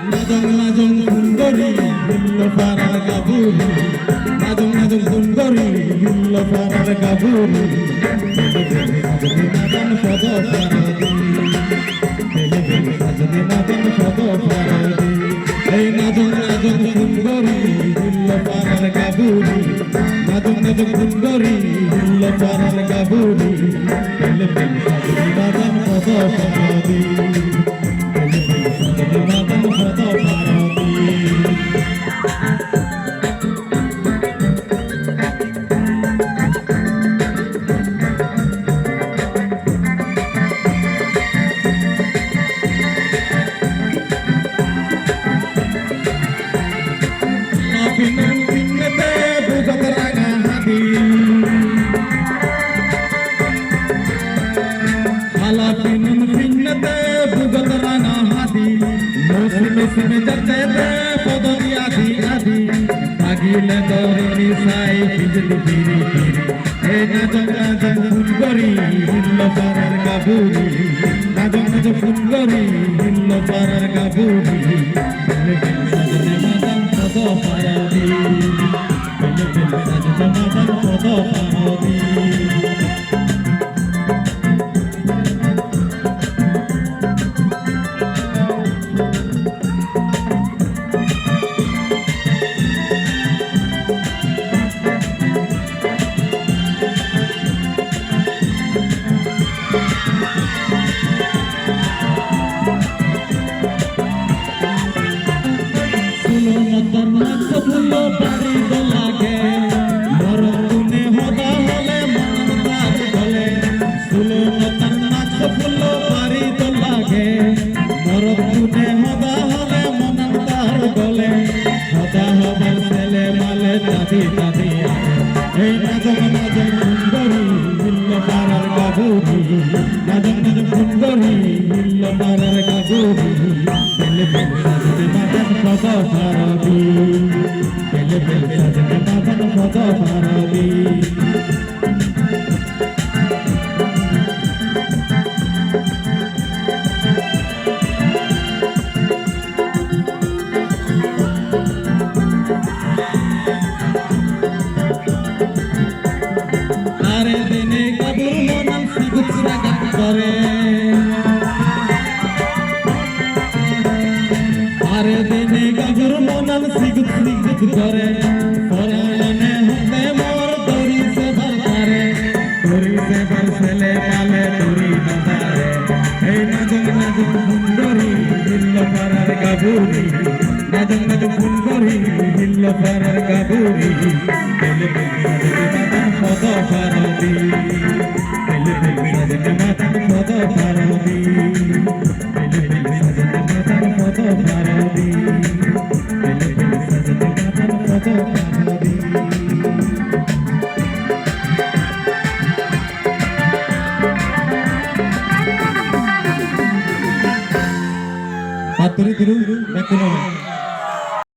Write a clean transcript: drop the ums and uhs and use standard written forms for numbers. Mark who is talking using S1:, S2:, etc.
S1: নাজং নাজং সুন্দরী হিল্লো পাড়ার গাবুরি নাজং নাজং সুন্দরী হিল্লো পাড়ার গাবুরি সাজনি নাজং সদ পারাদি সাজনি নাজং সদ পারাদি এই নাজং নাজং সুন্দরী হিল্লো পাড়ার গাবুরি নাজং নাজং সুন্দরী হিল্লো পাড়ার গাবুরি সাজনি নাজং সদ পারাদি Sime jarte de podoni adi adi agile dorni sai bijli piri piri e najong najong fulgori hillo parar gaburi najong najong fulgori hillo parar gaburi bele bele sajne madam sodo paradi bele bele sajne madam sodo paradi Hey, najong najong sundari hillo parar gaburi najong najong sundari hillo parar gaburi bele bele sajne madan sodo paradi bele bele sajne madan sodo paradi Are dine gabur monal sigut sigut kore porane hote mor dori se bhartare sele male dori nadare ei najong najong sundari hillo parar gaburi najong najong sundari hillo parar gaburi bele bele sajne madan sodo paradi bele bele sajne madan sodo paradi bele bele sajne madan sodo paradi bele bele sajne madan sodo paradi Paturi tiru,